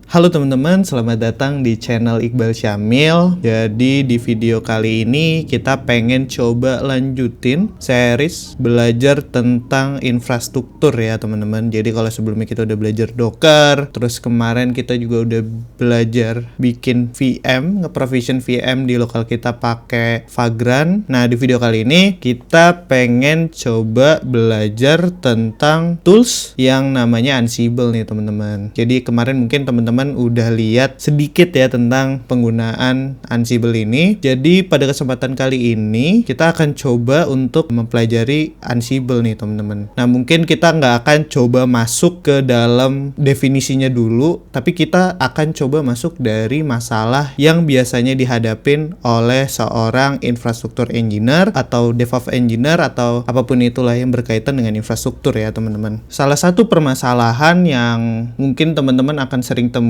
Halo teman-teman, selamat datang di channel Iqbal Syamil. Jadi di video kali ini kita pengen coba lanjutin series belajar tentang infrastruktur ya teman-teman. Jadi kalau sebelumnya kita udah belajar Docker, terus kemarin kita juga udah belajar bikin VM, nge-provision VM di lokal kita pakai Vagrant. Nah di video kali ini kita pengen coba belajar tentang tools yang namanya Ansible nih teman-teman. Jadi kemarin mungkin teman-teman udah lihat sedikit ya tentang penggunaan Ansible ini. Jadi pada kesempatan kali ini kita akan coba untuk mempelajari Ansible nih teman-teman. Nah mungkin kita nggak akan coba masuk ke dalam definisinya dulu, tapi kita akan coba masuk dari masalah yang biasanya dihadapin oleh seorang infrastruktur engineer atau DevOps engineer atau apapun itulah yang berkaitan dengan infrastruktur ya teman-teman. Salah satu permasalahan yang mungkin teman-teman akan sering temui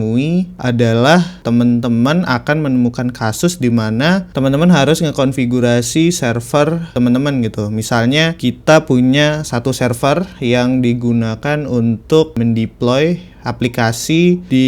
adalah teman-teman akan menemukan kasus di mana teman-teman harus ngekonfigurasi server teman-teman gitu. Misalnya kita punya satu server yang digunakan untuk mendeploy aplikasi di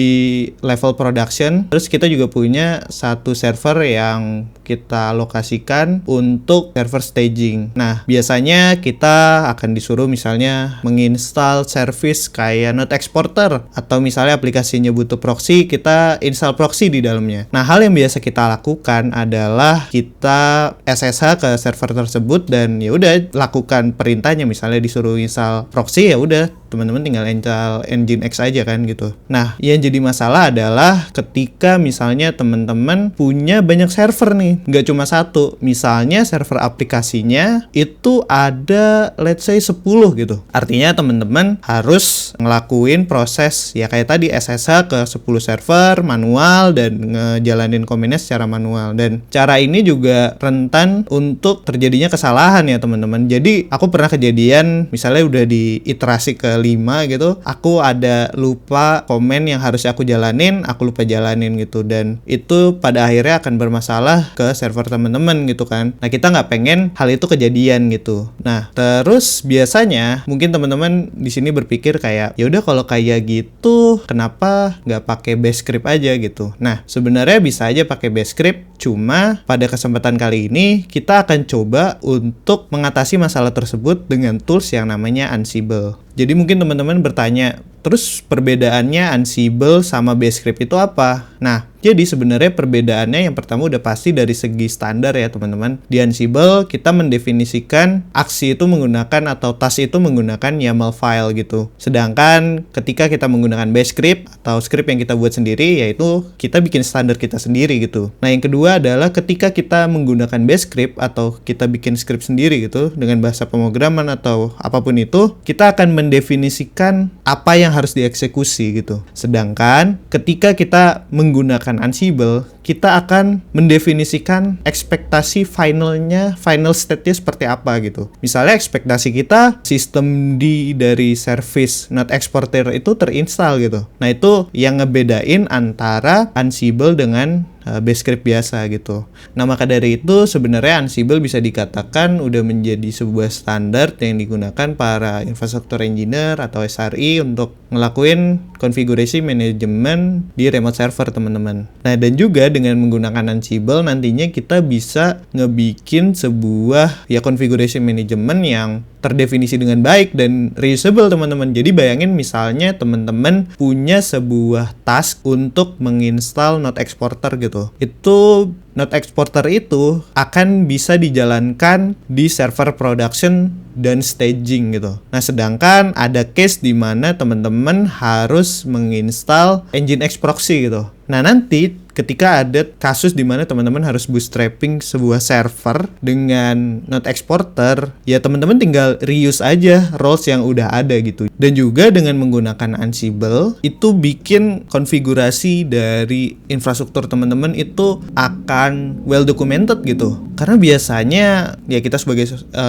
level production. Terus kita juga punya satu server yang kita lokasikan untuk server staging. Nah, biasanya kita akan disuruh misalnya menginstal service kayak Node Exporter atau misalnya aplikasinya butuh proxy, kita install proxy di dalamnya. Nah, hal yang biasa kita lakukan adalah kita SSH ke server tersebut dan ya udah lakukan perintahnya. Misalnya disuruh install proxy, ya udah teman-teman tinggal install Nginx aja kan gitu. Nah, yang jadi masalah adalah ketika misalnya teman-teman punya banyak server nih, nggak cuma satu. Misalnya server aplikasinya itu ada let's say 10 gitu. Artinya teman-teman harus ngelakuin proses ya kayak tadi SSH ke 10 server manual dan ngejalanin komennya secara manual. Dan cara ini juga rentan untuk terjadinya kesalahan ya teman-teman. Jadi aku pernah kejadian misalnya udah di iterasi ke 5 gitu, aku ada lupa komen yang harus aku jalanin, aku lupa jalanin gitu, dan itu pada akhirnya akan bermasalah ke server teman-teman gitu kan. Nah kita nggak pengen hal itu kejadian gitu. Nah terus biasanya mungkin teman-teman di sini berpikir kayak ya udah kalau kayak gitu kenapa nggak pakai bash script aja gitu. Nah sebenarnya bisa aja pakai bash script, cuma pada kesempatan kali ini kita akan coba untuk mengatasi masalah tersebut dengan tools yang namanya Ansible. Jadi mungkin teman-teman bertanya, terus perbedaannya Ansible sama bash script itu apa? Nah, jadi sebenarnya perbedaannya yang pertama udah pasti dari segi standar ya teman-teman. Di Ansible kita mendefinisikan aksi itu menggunakan atau task itu menggunakan YAML file gitu. Sedangkan ketika kita menggunakan bash script atau script yang kita buat sendiri, yaitu kita bikin standar kita sendiri gitu. Nah yang kedua adalah ketika kita menggunakan bash script atau kita bikin script sendiri gitu dengan bahasa pemrograman atau apapun itu, kita akan mendefinisikan apa yang harus dieksekusi gitu. Sedangkan ketika kita menggunakan Ansible, kita akan mendefinisikan ekspektasi final state-nya seperti apa gitu. Misalnya ekspektasi kita sistem dari service Node Exporter itu terinstall gitu. Nah itu yang ngebedain antara Ansible dengan bash script biasa gitu. Nah maka dari itu sebenarnya Ansible bisa dikatakan udah menjadi sebuah standar yang digunakan para infrastruktur engineer atau SRE untuk ngelakuin konfigurasi manajemen di remote server teman-teman. Nah dan juga dengan menggunakan Ansible nantinya kita bisa ngebikin sebuah ya configuration management yang terdefinisi dengan baik dan reusable teman-teman. Jadi bayangin misalnya teman-teman punya sebuah task untuk menginstal Node Exporter gitu. Itu Node Exporter itu akan bisa dijalankan di server production dan staging gitu. Nah, sedangkan ada case di mana teman-teman harus menginstal Nginx proxy gitu. Nah, nanti ketika ada kasus di mana teman-teman harus bootstrapping sebuah server dengan Node Exporter, ya teman-teman tinggal reuse aja roles yang udah ada gitu. Dan juga dengan menggunakan Ansible, itu bikin konfigurasi dari infrastruktur teman-teman itu akan well documented gitu. Karena biasanya ya kita sebagai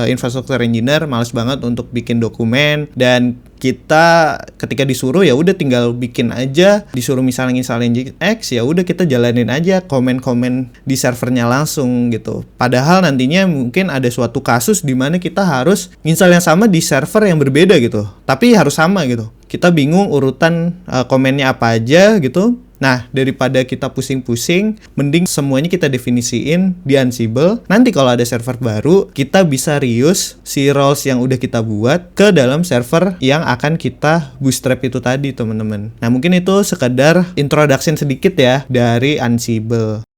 infrastruktur engineer malas banget untuk bikin dokumen, dan kita ketika disuruh ya udah tinggal bikin aja, disuruh misalnya install Nginx ya udah kita jalanin aja komen-komen di servernya langsung gitu. Padahal nantinya mungkin ada suatu kasus di mana kita harus install yang sama di server yang berbeda gitu, tapi harus sama gitu. Kita bingung urutan komennya apa aja gitu. Nah, daripada kita pusing-pusing, mending semuanya kita definisiin di Ansible. Nanti kalau ada server baru, kita bisa reuse si roles yang udah kita buat ke dalam server yang akan kita bootstrap itu tadi, teman-teman. Nah, mungkin itu sekedar introduction sedikit ya dari Ansible.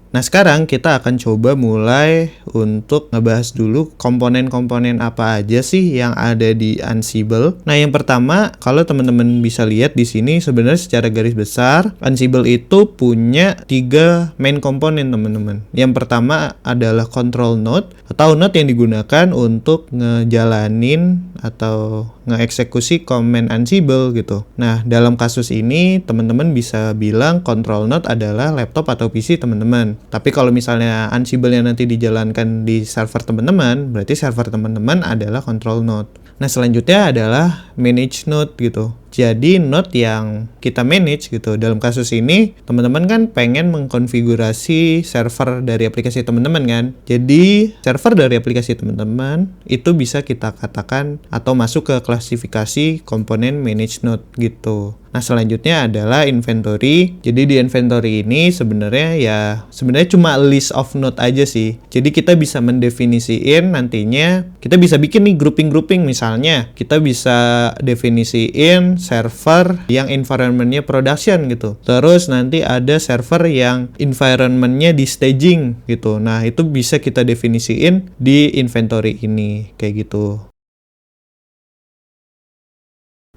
Nah, sekarang kita akan coba mulai untuk ngebahas dulu komponen-komponen apa aja sih yang ada di Ansible. Nah, yang pertama, kalau teman-teman bisa lihat di sini sebenarnya secara garis besar, Ansible itu punya 3 main komponen, teman-teman. Yang pertama adalah control node atau node yang digunakan untuk ngejalanin atau ngeeksekusi command Ansible gitu. Nah, dalam kasus ini teman-teman bisa bilang control node adalah laptop atau PC teman-teman. Tapi kalau misalnya Ansible yang nanti dijalankan di server teman-teman, berarti server teman-teman adalah control node. Nah, selanjutnya adalah manage node gitu. Jadi node yang kita manage gitu. Dalam kasus ini, teman-teman kan pengen mengkonfigurasi server dari aplikasi teman-teman kan. Jadi, server dari aplikasi teman-teman itu bisa kita katakan atau masuk ke klasifikasi komponen manage node gitu. Nah, selanjutnya adalah inventory. Jadi di inventory ini sebenarnya cuma list of node aja sih. Jadi kita bisa mendefinisiin nantinya, kita bisa bikin nih grouping-grouping, misalnya kita bisa definisiin server yang environment-nya production gitu. Terus nanti ada server yang environment-nya di staging gitu. Nah, itu bisa kita definisiin di inventory ini kayak gitu.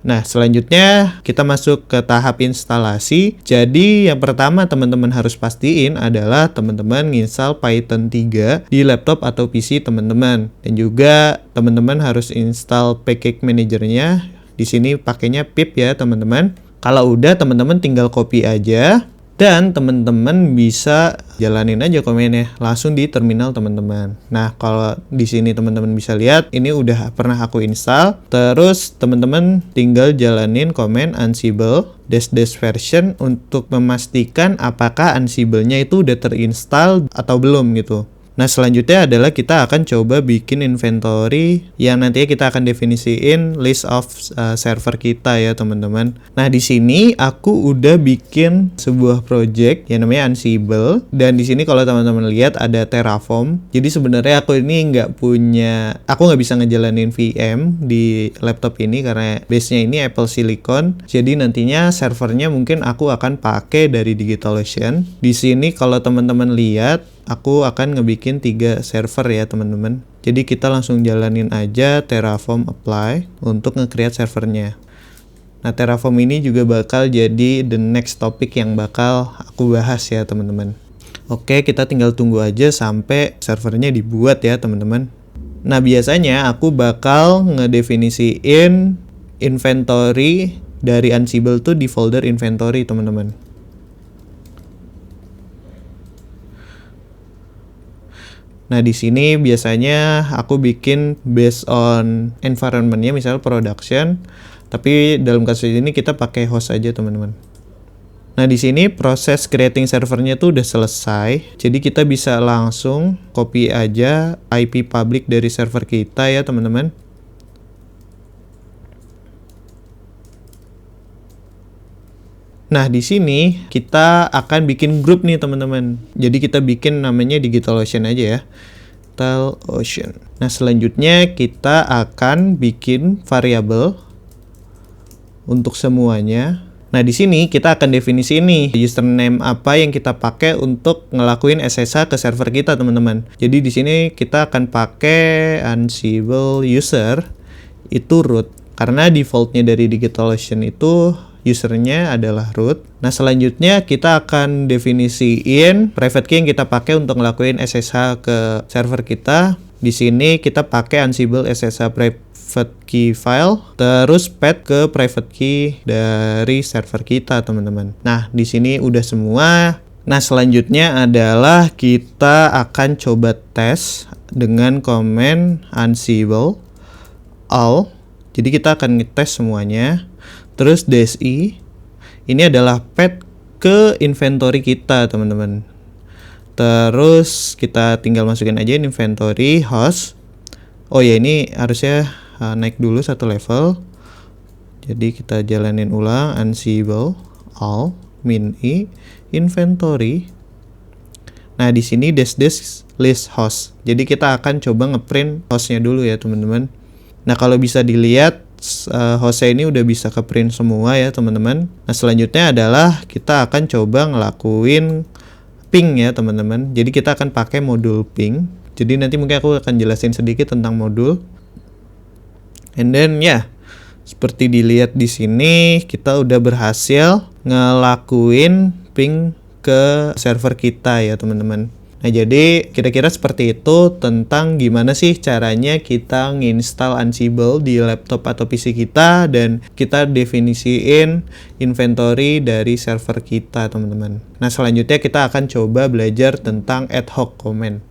Nah, selanjutnya kita masuk ke tahap instalasi. Jadi, yang pertama teman-teman harus pastiin adalah teman-teman nginstal Python 3 di laptop atau PC teman-teman. Dan juga teman-teman harus install package manajernya. Di sini pakainya pip ya, teman-teman. Kalau udah, teman-teman tinggal copy aja. Dan teman-teman bisa jalanin aja komennya langsung di terminal teman-teman. Nah, kalau di sini teman-teman bisa lihat, ini udah pernah aku install. Terus teman-teman tinggal jalanin komen Ansible dash version untuk memastikan apakah Ansible-nya itu udah terinstall atau belum gitu. Nah, selanjutnya adalah kita akan coba bikin inventory yang nantinya kita akan definisiin list of server kita ya, teman-teman. Nah, di sini aku udah bikin sebuah project yang namanya Ansible, dan di sini kalau teman-teman lihat ada Terraform. Jadi sebenarnya aku nggak bisa ngejalanin VM di laptop ini karena base-nya ini Apple Silicon. Jadi nantinya servernya mungkin aku akan pakai dari DigitalOcean. Di sini kalau teman-teman lihat, aku akan ngebikin 3 server ya, teman-teman. Jadi kita langsung jalanin aja Terraform apply untuk nge-create servernya. Nah, Terraform ini juga bakal jadi the next topic yang bakal aku bahas ya, teman-teman. Oke, kita tinggal tunggu aja sampai servernya dibuat ya, teman-teman. Nah, biasanya aku bakal ngedefinisiin inventory dari Ansible tuh di folder inventory, teman-teman. Nah, di sini biasanya aku bikin based on environment-nya, misalnya production. Tapi dalam kasus ini kita pakai host aja, teman-teman. Nah, di sini proses creating servernya tuh udah selesai. Jadi kita bisa langsung copy aja IP public dari server kita ya, teman-teman. Nah, di sini kita akan bikin grup nih, teman-teman. Jadi kita bikin namanya DigitalOcean aja ya. DigitalOcean. Nah, selanjutnya kita akan bikin variabel untuk semuanya. Nah, di sini kita akan definisi ini username apa yang kita pakai untuk ngelakuin SSH ke server kita, teman-teman. Jadi di sini kita akan pakai Ansible user itu root, karena defaultnya dari DigitalOcean itu usernya adalah root. Nah, selanjutnya kita akan definisiin private key yang kita pakai untuk ngelakuin SSH ke server kita. Di sini kita pakai Ansible SSH private key file, terus path ke private key dari server kita, teman-teman. Nah, di sini udah semua. Nah, selanjutnya adalah kita akan coba tes dengan command Ansible all. Jadi kita akan ngetes semuanya. Terus -i ini adalah path ke inventory kita, teman-teman. Terus kita tinggal masukin aja inventory host. Oh ya, ini harusnya naik dulu 1 level. Jadi kita jalanin ulang, Ansible all min I inventory. Nah, di sini dash list host. Jadi kita akan coba ngeprint hostnya dulu ya teman-teman. Nah, kalau bisa dilihat hostnya ini udah bisa ke print semua ya teman-teman. Nah, selanjutnya adalah kita akan coba ngelakuin ping ya teman-teman. Jadi kita akan pakai modul ping. Jadi nanti mungkin aku akan jelasin sedikit tentang modul. And then ya, seperti dilihat di sini kita udah berhasil ngelakuin ping ke server kita ya teman-teman. Nah, jadi kira-kira seperti itu tentang gimana sih caranya kita nginstal Ansible di laptop atau PC kita dan kita definisiin inventory dari server kita, teman-teman. Nah, selanjutnya kita akan coba belajar tentang ad hoc command.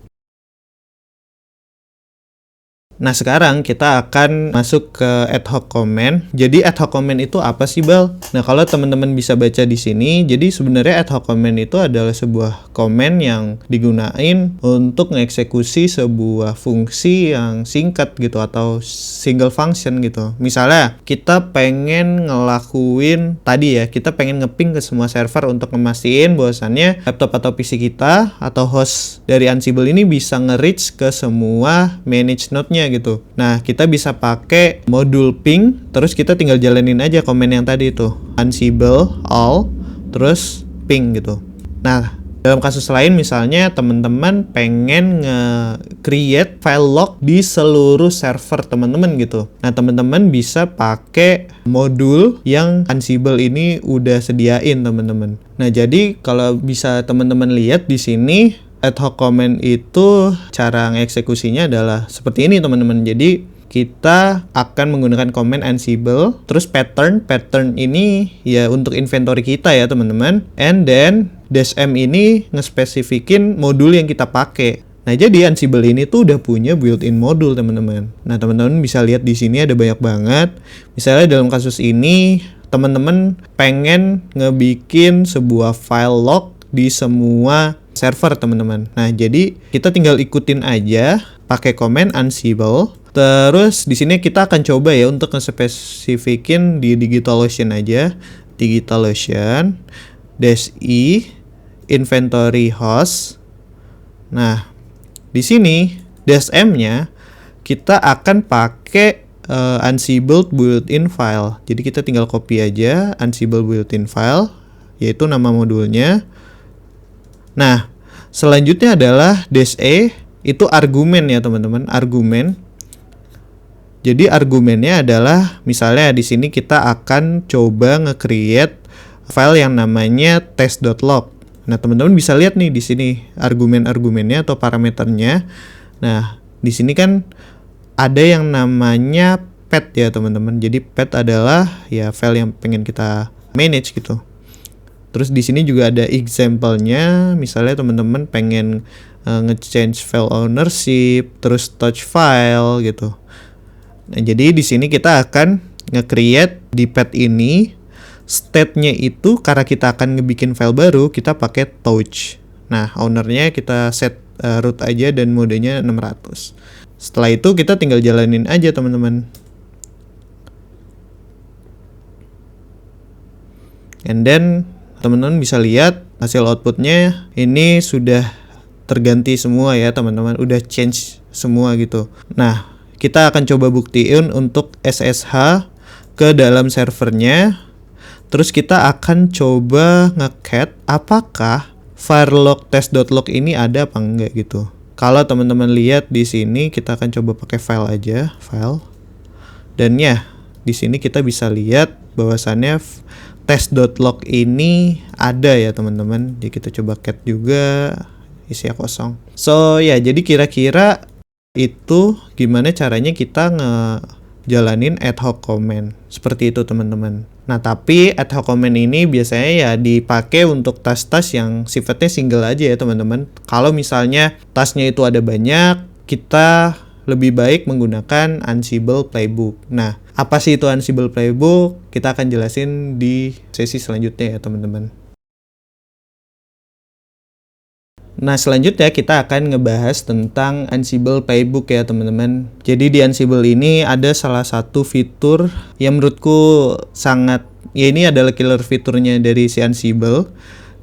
Nah, sekarang kita akan masuk ke ad hoc command. Jadi ad hoc command itu apa sih, Bal? Nah, kalau teman-teman bisa baca di sini, jadi sebenarnya ad hoc command itu adalah sebuah command yang digunain untuk mengeksekusi sebuah fungsi yang singkat gitu atau single function gitu. Misalnya, kita pengen ngelakuin tadi ya, kita pengen ngeping ke semua server untuk memastikan bahwasannya laptop atau PC kita atau host dari Ansible ini bisa nge-reach ke semua manage node-nya gitu. Nah, kita bisa pakai modul ping, terus kita tinggal jalanin aja komen yang tadi itu, Ansible all, terus ping gitu. Nah, dalam kasus lain misalnya teman-teman pengen nge-create file log di seluruh server teman-teman gitu. Nah, teman-teman bisa pakai modul yang Ansible ini udah sediain teman-teman. Nah, jadi kalau bisa teman-teman lihat di sini ad hoc command itu cara ngeksekusinya adalah seperti ini teman-teman. Jadi kita akan menggunakan command Ansible, terus pattern ini ya untuk inventory kita ya teman-teman, and then -m ini ngespesifikin modul yang kita pakai. Nah, jadi Ansible ini tuh udah punya built-in modul teman-teman. Nah, teman-teman bisa lihat di sini ada banyak banget. Misalnya dalam kasus ini teman-teman pengen ngebikin sebuah file log di semua server teman-teman. Nah, jadi kita tinggal ikutin aja pakai command Ansible. Terus di sini kita akan coba ya untuk nge-spesifikin di DigitalOcean aja. DigitalOcean -i inventory host. Nah, di sini -m-nya kita akan pakai Ansible built-in file. Jadi kita tinggal copy aja Ansible built-in file, yaitu nama modulnya. Nah, selanjutnya adalah -e, itu argumen ya teman-teman, argumen. Jadi argumennya adalah misalnya di sini kita akan coba nge-create file yang namanya test.log. Nah, teman-teman bisa lihat nih di sini argumen-argumennya atau parameternya. Nah, di sini kan ada yang namanya path ya teman-teman. Jadi path adalah ya file yang pengen kita manage gitu. Terus di sini juga ada example-nya, misalnya teman-teman pengen nge-change file ownership, terus touch file gitu. Nah, jadi di sini kita akan nge-create di path ini, state-nya itu karena kita akan ngebikin file baru, kita pakai touch. Nah, ownernya kita set root aja dan modenya 600. Setelah itu kita tinggal jalanin aja teman-teman. And then teman-teman bisa lihat hasil outputnya ini sudah terganti semua ya teman-teman, udah change semua gitu. Nah, kita akan coba buktiin untuk SSH ke dalam servernya. Terus kita akan coba nge-cat apakah firelog test.log ini ada apa enggak gitu. Kalau teman-teman lihat di sini kita akan coba pakai file aja, file. Dan ya, di sini kita bisa lihat bahwasannya test.log ini ada ya teman-teman. Jadi kita coba cat juga, isinya kosong. So ya, jadi kira-kira itu gimana caranya kita ngejalanin ad hoc command. Seperti itu teman-teman. Nah, tapi ad hoc command ini biasanya ya dipakai untuk tas-tas yang sifatnya single aja ya teman-teman. Kalau misalnya tasnya itu ada banyak, kita lebih baik menggunakan Ansible Playbook. Nah, apa sih itu Ansible Playbook? Kita akan jelasin di sesi selanjutnya ya teman-teman. Nah, selanjutnya kita akan ngebahas tentang Ansible Playbook ya teman-teman. Jadi di Ansible ini ada salah satu fitur yang menurutku sangat, ya ini adalah killer fiturnya dari si Ansible.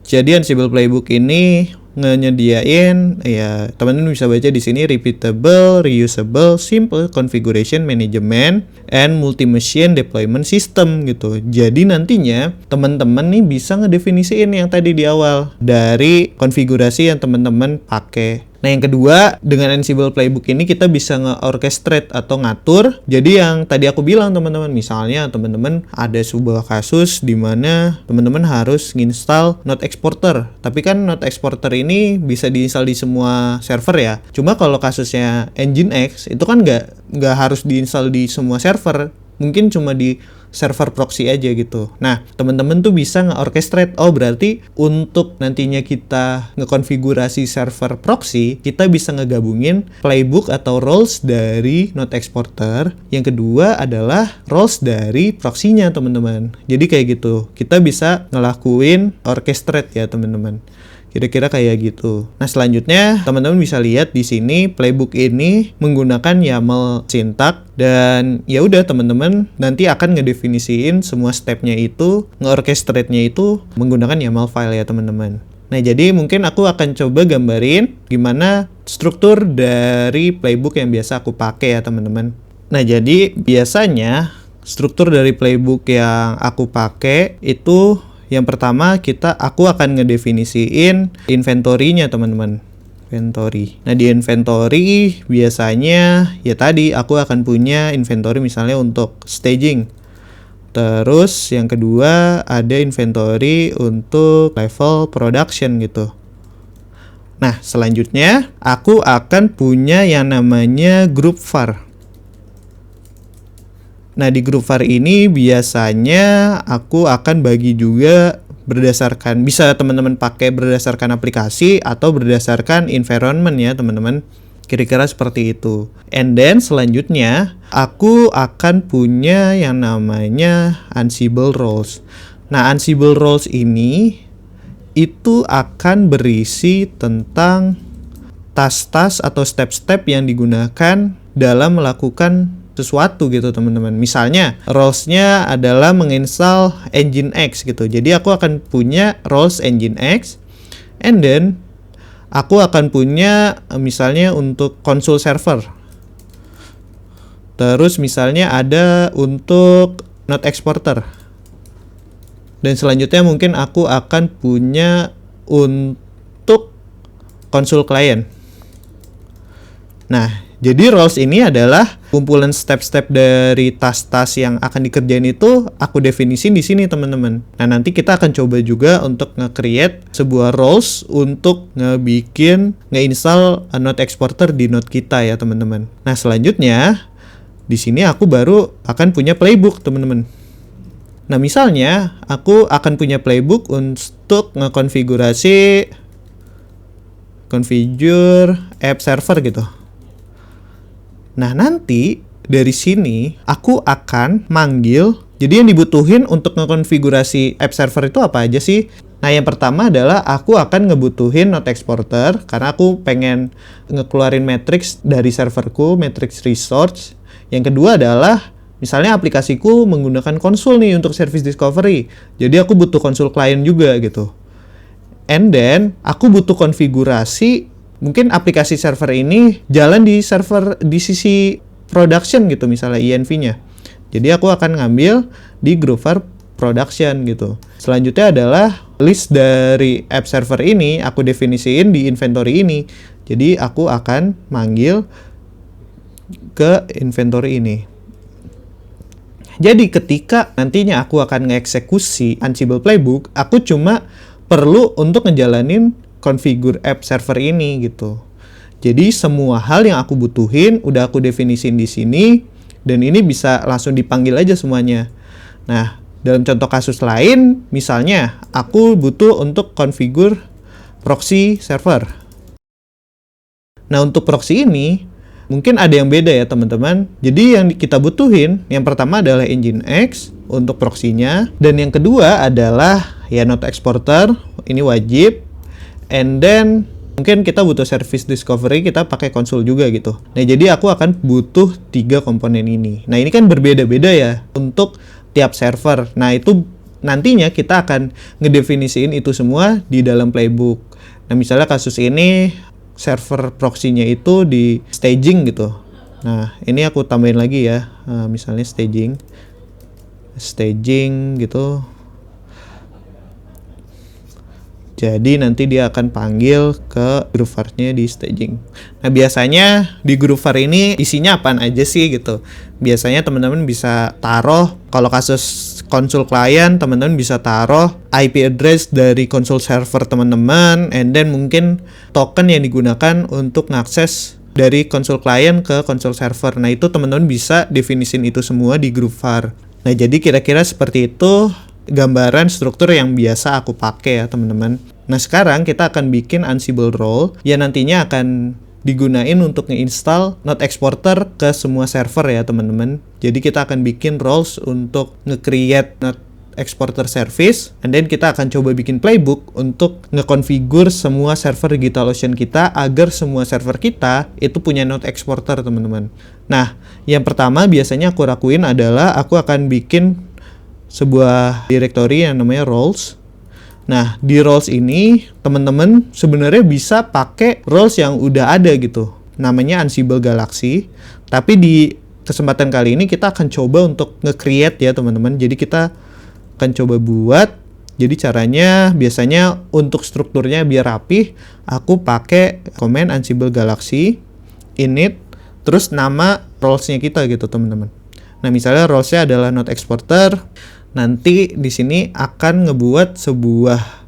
Jadi Ansible Playbook ini nyediain, ya teman-teman bisa baca di sini, repeatable, reusable, simple configuration management, and multi-machine deployment system gitu. Jadi nantinya teman-teman nih bisa ngedefinisiin yang tadi di awal dari konfigurasi yang teman-teman pakai. Nah, yang kedua, dengan Ansible Playbook ini kita bisa nge-orchestrate atau ngatur. Jadi yang tadi aku bilang teman-teman, misalnya teman-teman ada sebuah kasus di mana teman-teman harus nginstal Node Exporter. Tapi kan Node Exporter ini bisa diinstal di semua server ya. Cuma kalau kasusnya Nginx itu kan nggak harus diinstal di semua server. Mungkin cuma di server proxy aja gitu. Nah, teman-teman tuh bisa nge-orchestrate. Oh, berarti untuk nantinya kita ngekonfigurasi server proxy, kita bisa ngegabungin playbook atau roles dari Node Exporter. Yang kedua adalah roles dari proxy-nya, teman-teman. Jadi kayak gitu. Kita bisa ngelakuin orchestrate ya, teman-teman. Kira-kira kayak gitu. Nah, selanjutnya teman-teman bisa lihat di sini playbook ini menggunakan YAML syntax, dan ya udah teman-teman nanti akan ngedefinisiin semua stepnya itu, nge-orchestrate-nya itu menggunakan YAML file ya teman-teman. Nah, jadi mungkin aku akan coba gambarin gimana struktur dari playbook yang biasa aku pakai ya teman-teman. Nah, jadi biasanya struktur dari playbook yang aku pakai itu, yang pertama aku akan ngedefinisiin inventory-nya teman-teman. Inventory. Nah, di inventory biasanya ya tadi aku akan punya inventory misalnya untuk staging. Terus yang kedua ada inventory untuk level production gitu. Nah, selanjutnya aku akan punya yang namanya group var. Nah, di group var ini biasanya aku akan bagi juga berdasarkan, bisa teman-teman pakai berdasarkan aplikasi atau berdasarkan environment ya teman-teman. Kira-kira seperti itu. And then selanjutnya aku akan punya yang namanya Ansible roles. Nah, Ansible roles ini itu akan berisi tentang task-task atau step-step yang digunakan dalam melakukan sesuatu gitu teman-teman. Misalnya roles-nya adalah menginstal Nginx gitu. Jadi aku akan punya roles Nginx, and then aku akan punya misalnya untuk console server. Terus misalnya ada untuk Node Exporter. Dan selanjutnya mungkin aku akan punya untuk console client. Nah, jadi roles ini adalah kumpulan step-step dari task-task yang akan dikerjain itu aku definisin di sini teman-teman. Nah, nanti kita akan coba juga untuk nge-create sebuah roles untuk nge-install Node Exporter di Node kita ya teman-teman. Nah, selanjutnya di sini aku baru akan punya playbook teman-teman. Nah, misalnya aku akan punya playbook untuk ngekonfigurasi configure app server gitu. Nah, nanti dari sini aku akan manggil, jadi yang dibutuhin untuk ngekonfigurasi app server itu apa aja sih? Nah, yang pertama adalah aku akan ngebutuhin Node Exporter karena aku pengen ngekeluarin matrix dari serverku, matrix resource. Yang kedua adalah misalnya aplikasiku menggunakan konsul nih untuk service discovery. Jadi aku butuh konsul client juga gitu. And then aku butuh konfigurasi, mungkin aplikasi server ini jalan di server di sisi production gitu, misalnya env-nya. Jadi aku akan ngambil di group var production gitu. Selanjutnya adalah list dari app server ini aku definisiin di inventory ini. Jadi aku akan manggil ke inventory ini. Jadi ketika nantinya aku akan ngeeksekusi Ansible Playbook, aku cuma perlu untuk ngejalanin configure app server ini gitu. Jadi semua hal yang aku butuhin udah aku definisin di sini, dan ini bisa langsung dipanggil aja semuanya. Nah, dalam contoh kasus lain, misalnya aku butuh untuk configure proxy server. Nah, untuk proxy ini mungkin ada yang beda ya teman-teman. Jadi yang kita butuhin yang pertama adalah Nginx untuk proxy-nya, dan yang kedua adalah ya Node Exporter, ini wajib. And then mungkin kita butuh service discovery, kita pakai konsol juga gitu. Nah, jadi aku akan butuh 3 komponen ini. Nah, ini kan berbeda-beda ya untuk tiap server. Nah, itu nantinya kita akan ngedefinisiin itu semua di dalam playbook. Nah, misalnya kasus ini server proxy-nya itu di staging gitu. Nah, ini aku tambahin lagi ya. Misalnya staging gitu. Jadi nanti dia akan panggil ke Groover-nya di staging. Nah, biasanya di Groover ini isinya apaan aja sih gitu. Biasanya teman-teman bisa taruh, kalau kasus konsol klien, teman-teman bisa taruh IP address dari konsol server teman-teman, and then mungkin token yang digunakan untuk ngakses dari konsol klien ke konsol server. Nah, itu teman-teman bisa definisin itu semua di Groover. Nah, jadi kira-kira seperti itu gambaran struktur yang biasa aku pakai ya teman-teman. Nah, sekarang kita akan bikin Ansible role yang nantinya akan digunain untuk nge-install Node Exporter ke semua server ya teman-teman. Jadi kita akan bikin roles untuk nge-create Node Exporter service, and then kita akan coba bikin playbook untuk nge-configure semua server DigitalOcean kita agar semua server kita itu punya Node Exporter teman-teman. Nah, yang pertama biasanya aku lakuin adalah aku akan bikin sebuah directory yang namanya roles. Nah, di roles ini teman-teman sebenarnya bisa pakai roles yang udah ada gitu. Namanya Ansible Galaxy. Tapi di kesempatan kali ini kita akan coba untuk nge-create ya teman-teman. Jadi kita akan coba buat. Jadi caranya biasanya untuk strukturnya biar rapih, aku pakai command Ansible Galaxy init terus nama roles-nya kita gitu teman-teman. Nah, misalnya roles-nya adalah Node Exporter. Nanti di sini akan ngebuat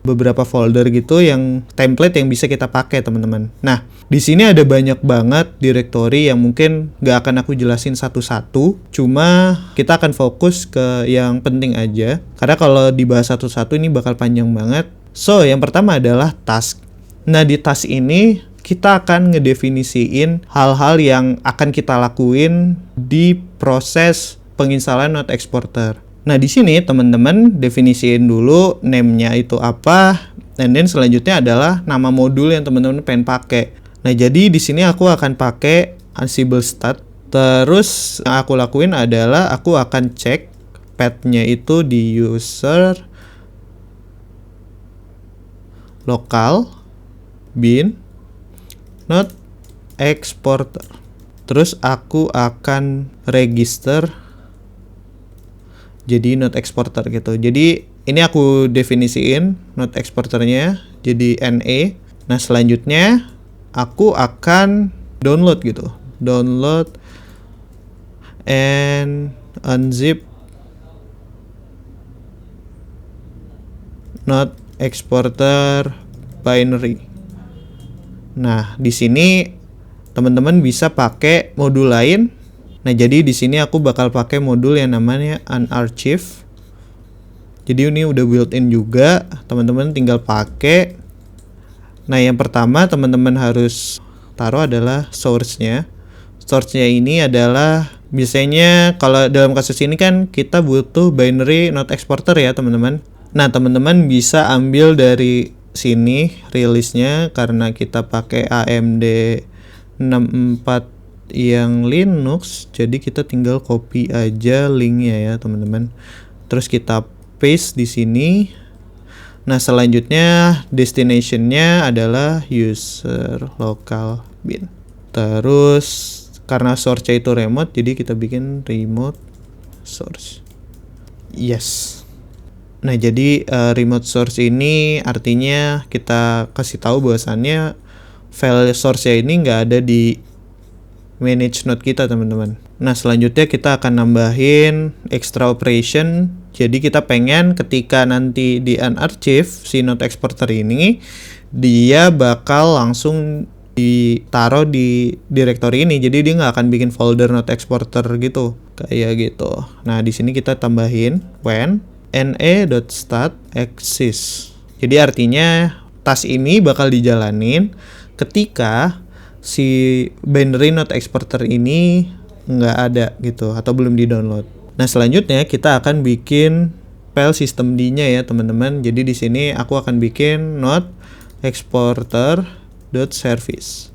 beberapa folder gitu yang template yang bisa kita pakai teman-teman. Nah, di sini ada banyak banget directory yang mungkin gak akan aku jelasin satu-satu. Cuma kita akan fokus ke yang penting aja. Karena kalau dibahas satu-satu ini bakal panjang banget. So, yang pertama adalah task. Nah, di task ini kita akan ngedefinisiin hal-hal yang akan kita lakuin di proses penginstalan Node Exporter. Nah, di sini teman-teman definisiin dulu name-nya itu apa, and then selanjutnya adalah nama modul yang teman-teman pengen pakai. Nah, jadi di sini aku akan pakai Ansible Stat. Terus yang aku lakuin adalah aku akan cek path-nya itu di user local bin Node Exporter. Terus aku akan register jadi Node Exporter gitu. Jadi ini aku definisiin Node Exporternya jadi NA. Nah, selanjutnya aku akan download gitu. Download and unzip Node Exporter binary. Nah, di sini teman-teman bisa pakai modul lain. Nah, jadi di sini aku bakal pakai modul yang namanya unarchive. Jadi ini udah built-in juga, teman-teman tinggal pakai. Nah, yang pertama teman-teman harus taruh adalah source-nya. Source-nya ini adalah biasanya kalau dalam kasus ini kan kita butuh binary Node Exporter ya, teman-teman. Nah, teman-teman bisa ambil dari sini rilisnya karena kita pakai AMD 64 yang Linux, jadi kita tinggal copy aja linknya ya teman-teman. Terus kita paste di sini. Nah, selanjutnya destinationnya adalah user local bin. Terus karena source-nya itu remote, jadi kita bikin remote source. Yes. Nah, jadi remote source ini artinya kita kasih tahu bahwasannya file source-nya ini nggak ada di manage node kita teman-teman. Nah, selanjutnya kita akan nambahin extra operation. Jadi kita pengen ketika nanti di unarchive si Node Exporter ini, dia bakal langsung ditaruh di directory ini. Jadi dia nggak akan bikin folder Node Exporter gitu, kayak gitu. Nah, di sini kita tambahin when na.stat exists. Jadi artinya task ini bakal dijalanin ketika si binary Node Exporter ini nggak ada gitu atau belum di-download. Nah, selanjutnya kita akan bikin file systemd-nya ya teman-teman. Jadi di sini aku akan bikin Node Exporter .service.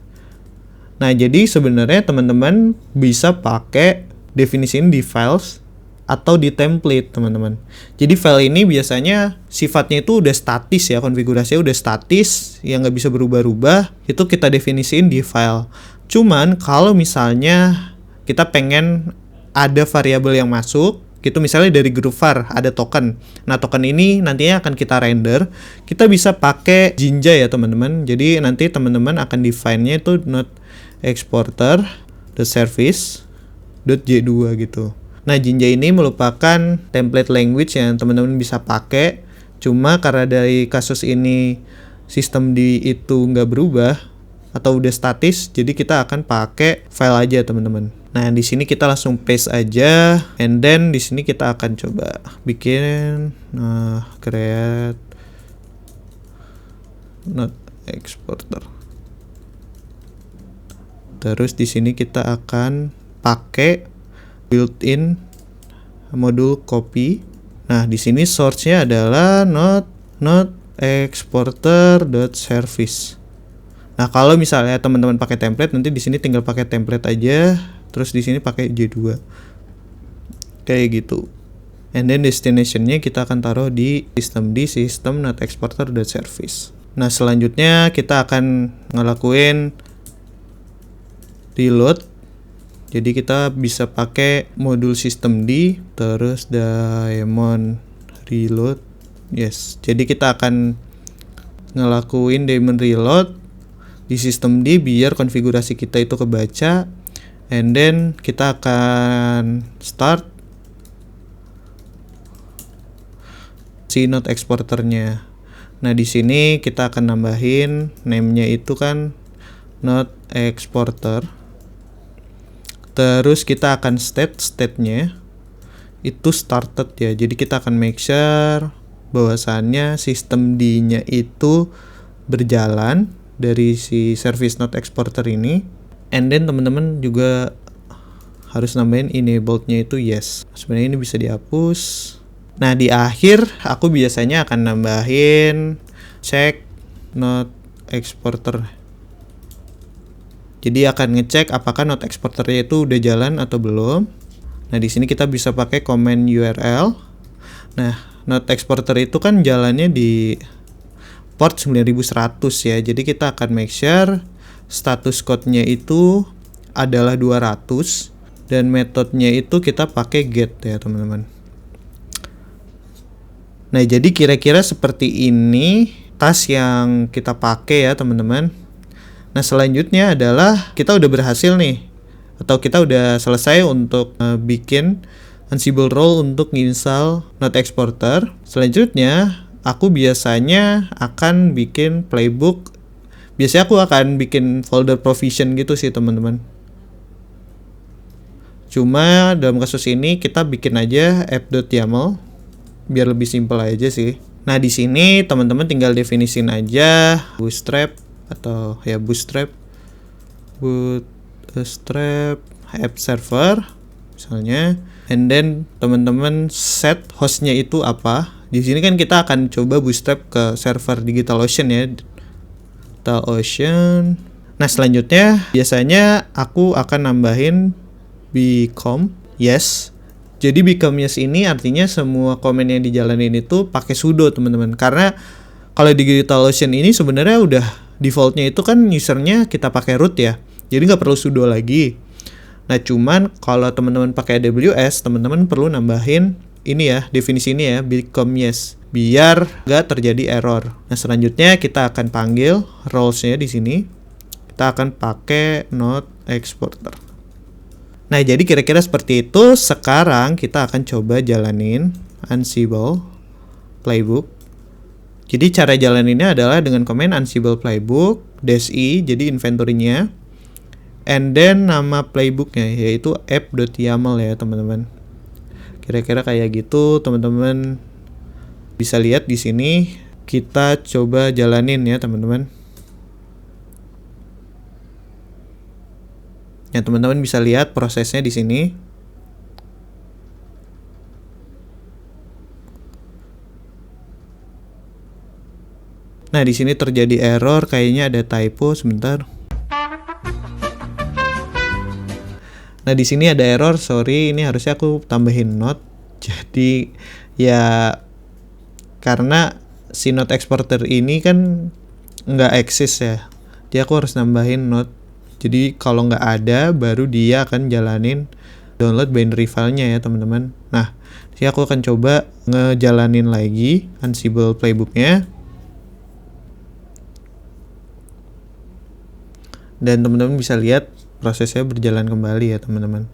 Nah, jadi sebenarnya teman-teman bisa pakai definisi ini di files atau di template, teman-teman. Jadi file ini biasanya sifatnya itu udah statis ya, konfigurasinya udah statis, yang nggak bisa berubah-ubah, itu kita definisiin di file. Cuman kalau misalnya kita pengen ada variabel yang masuk, gitu misalnya dari group var ada token. Nah, token ini nantinya akan kita render. Kita bisa pakai Jinja ya, teman-teman. Jadi nanti teman-teman akan define-nya itu not exporter .service.j2 gitu. Nah, Jinja ini merupakan template language yang teman-teman bisa pakai. Cuma karena dari kasus ini sistem di itu nggak berubah atau udah statis, jadi kita akan pakai file aja, teman-teman. Nah, di sini kita langsung paste aja, and then di sini kita akan coba bikin create not exporter. Terus di sini kita akan pakai built-in modul copy. Nah, di sini source-nya adalah not exporter.service. Nah, kalau misalnya teman-teman pakai template, nanti di sini tinggal pakai template aja, terus di sini pakai J2. Kayak gitu. And then destination-nya kita akan taruh di system not exporter.service. Nah, selanjutnya kita akan ngelakuin reload. Jadi kita bisa pakai modul systemd terus daemon reload. Yes. Jadi kita akan ngelakuin daemon reload di systemd biar konfigurasi kita itu kebaca, and then kita akan start si not exporternya. Nah, di sini kita akan nambahin name-nya itu kan not exporter. Terus kita akan state-nya itu started ya. Jadi kita akan make sure bahwasannya systemd-nya itu berjalan dari si service not exporter ini. And then teman-teman juga harus nambahin enabled-nya itu yes. Sebenarnya ini bisa dihapus. Nah, di akhir aku biasanya akan nambahin check not exporter. Jadi akan ngecek apakah not exporternya itu udah jalan atau belum. Nah, di sini kita bisa pakai command URL. Nah, not exporter itu kan jalannya di port 9100 ya. Jadi kita akan make sure status code-nya itu adalah 200 dan metodenya itu kita pakai get ya, teman-teman. Nah, jadi kira-kira seperti ini tas yang kita pakai ya, teman-teman. Nah, selanjutnya adalah kita udah berhasil nih, atau kita udah selesai untuk bikin Ansible role untuk install not exporter. Selanjutnya aku biasanya akan bikin playbook. Biasanya aku akan bikin folder provision gitu sih, teman-teman. Cuma dalam kasus ini kita bikin aja app.yaml biar lebih simpel aja sih. Nah, di sini teman-teman tinggal definisin aja bootstrap atau ya bootstrap app server misalnya, and then teman-teman set hostnya itu apa. Di sini kan kita akan coba bootstrap ke server DigitalOcean ya, DigitalOcean. Nah, selanjutnya biasanya aku akan nambahin become yes. Jadi become yes ini artinya semua komen yang dijalanin itu pakai sudo, teman-teman. Karena kalau di DigitalOcean ini sebenarnya udah defaultnya itu kan usernya kita pakai root ya, jadi nggak perlu sudo lagi. Nah, cuman kalau teman-teman pakai AWS, teman-teman perlu nambahin ini ya, definisi ini ya, become yes, biar nggak terjadi error. Nah, selanjutnya kita akan panggil roles-nya di sini. Kita akan pakai not exporter. Nah, jadi kira-kira seperti itu. Sekarang kita akan coba jalanin Ansible playbook. Jadi cara jalaninnya adalah dengan command Ansible playbook -i, jadi inventory-nya, and then nama playbooknya yaitu app.yaml ya, teman-teman. Kira-kira kayak gitu, teman-teman bisa lihat di sini. Kita coba jalanin ya, teman-teman. Ya, teman-teman bisa lihat prosesnya di sini. Nah, di sini terjadi error, kayaknya ada typo sebentar. Nah, di sini ada error, sorry, ini harusnya aku tambahin not. Jadi ya karena si not exporter ini kan nggak eksis ya, jadi aku harus nambahin not. Jadi kalau nggak ada, baru dia akan jalanin download binary filenya ya teman-teman. Nah, jadi aku akan coba ngejalanin lagi Ansible playbooknya. Dan teman-teman bisa lihat prosesnya berjalan kembali ya teman-teman.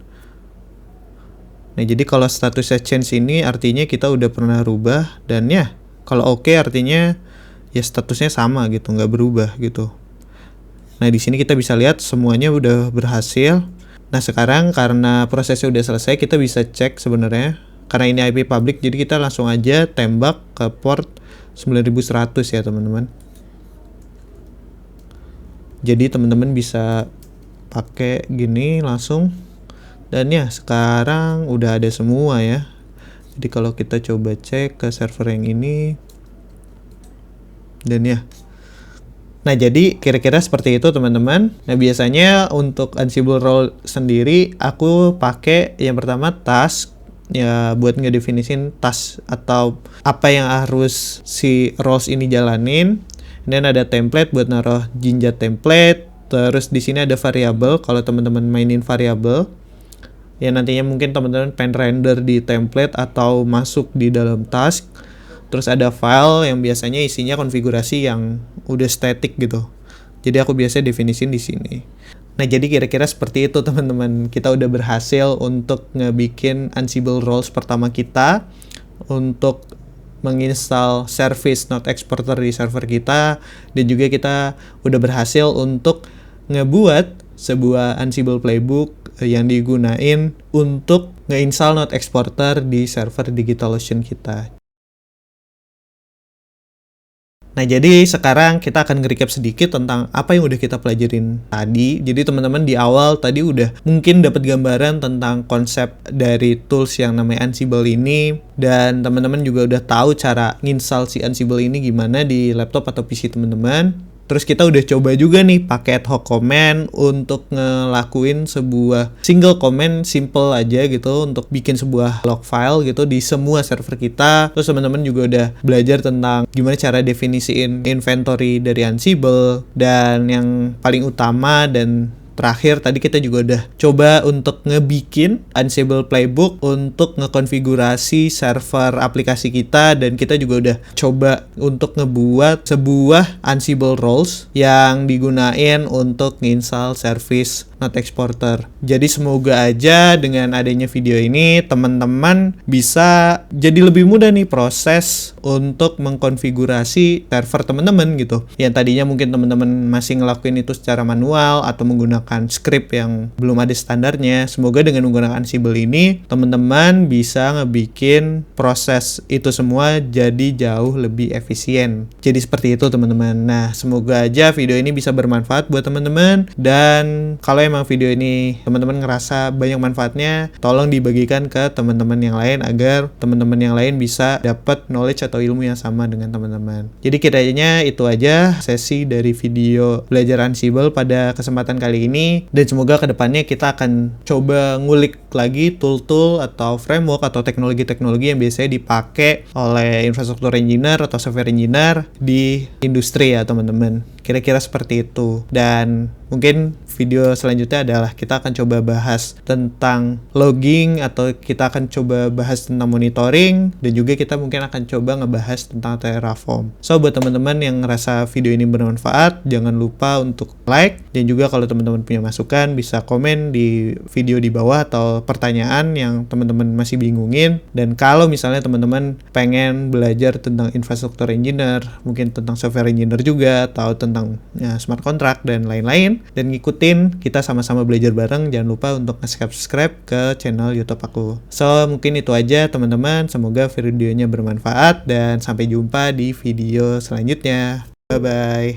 Nah, jadi kalau statusnya change ini artinya kita udah pernah rubah, dan ya kalau oke artinya ya statusnya sama gitu, nggak berubah gitu. Nah, di sini kita bisa lihat semuanya udah berhasil. Nah, sekarang karena prosesnya udah selesai, kita bisa cek sebenarnya. Karena ini IP public, jadi kita langsung aja tembak ke port 9100 ya teman-teman. Jadi teman-teman bisa pakai gini langsung, dan ya sekarang udah ada semua ya. Jadi kalau kita coba cek ke server yang ini, dan ya, nah jadi kira-kira seperti itu teman-teman. Nah, biasanya untuk Ansible role sendiri aku pakai yang pertama task ya, buat ngedefinisin task atau apa yang harus si roles ini jalanin. Dan ada template buat naruh jinjat template. Terus di sini ada variabel kalau teman-teman mainin variabel. Ya nantinya mungkin teman-teman pengen render di template atau masuk di dalam task. Terus ada file yang biasanya isinya konfigurasi yang udah static gitu. Jadi aku biasa definisin di sini. Nah, jadi kira-kira seperti itu teman-teman. Kita udah berhasil untuk ngebikin Ansible roles pertama kita untuk menginstal service not exporter di server kita, dan juga kita udah berhasil untuk ngebuat sebuah Ansible playbook yang digunain untuk ngeinstall not exporter di server DigitalOcean kita. Nah, jadi sekarang kita akan nge-recap sedikit tentang apa yang udah kita pelajarin tadi. Jadi teman-teman di awal tadi udah mungkin dapat gambaran tentang konsep dari tools yang namanya Ansible ini, dan teman-teman juga udah tahu cara nginstal si Ansible ini gimana di laptop atau PC teman-teman. Terus kita udah coba juga nih pakai ad hoc command untuk ngelakuin sebuah single command simple aja gitu untuk bikin sebuah log file gitu di semua server kita. Terus teman-teman juga udah belajar tentang gimana cara definisiin inventory dari Ansible, dan yang paling utama dan terakhir tadi kita juga udah coba untuk ngebikin Ansible playbook untuk ngekonfigurasi server aplikasi kita, dan kita juga udah coba untuk ngebuat sebuah Ansible roles yang digunain untuk nginstal service not exporter. Jadi semoga aja dengan adanya video ini teman-teman bisa jadi lebih mudah nih proses untuk mengkonfigurasi server teman-teman gitu. Yang tadinya mungkin teman-teman masih ngelakuin itu secara manual atau menggunakan script yang belum ada standarnya. Semoga dengan menggunakan Ansible ini teman-teman bisa ngebikin proses itu semua jadi jauh lebih efisien. Jadi seperti itu teman-teman. Nah, semoga aja video ini bisa bermanfaat buat teman-teman, dan kalau emang video ini teman-teman ngerasa banyak manfaatnya, tolong dibagikan ke teman-teman yang lain agar teman-teman yang lain bisa dapat knowledge atau ilmu yang sama dengan teman-teman. Jadi kiranya itu aja sesi dari video belajar Ansible pada kesempatan kali ini, dan semoga kedepannya kita akan coba ngulik lagi tool-tool atau framework atau teknologi-teknologi yang biasanya dipakai oleh infrastruktur engineer atau software engineer di industri ya teman-teman. Kira-kira seperti itu. Dan mungkin video selanjutnya adalah kita akan coba bahas tentang logging, atau kita akan coba bahas tentang monitoring, dan juga kita mungkin akan coba ngebahas tentang Terraform. So, buat teman-teman yang ngerasa video ini bermanfaat, jangan lupa untuk like, dan juga kalau teman-teman punya masukan bisa komen di video di bawah atau pertanyaan yang teman-teman masih bingungin. Dan kalau misalnya teman-teman pengen belajar tentang infrastruktur engineer, mungkin tentang software engineer juga, atau tentang ya, smart contract dan lain-lain, dan ngikutin kita sama-sama belajar bareng, jangan lupa untuk subscribe ke channel YouTube aku. So, mungkin itu aja teman-teman. Semoga videonya bermanfaat, dan sampai jumpa di video selanjutnya. Bye-bye.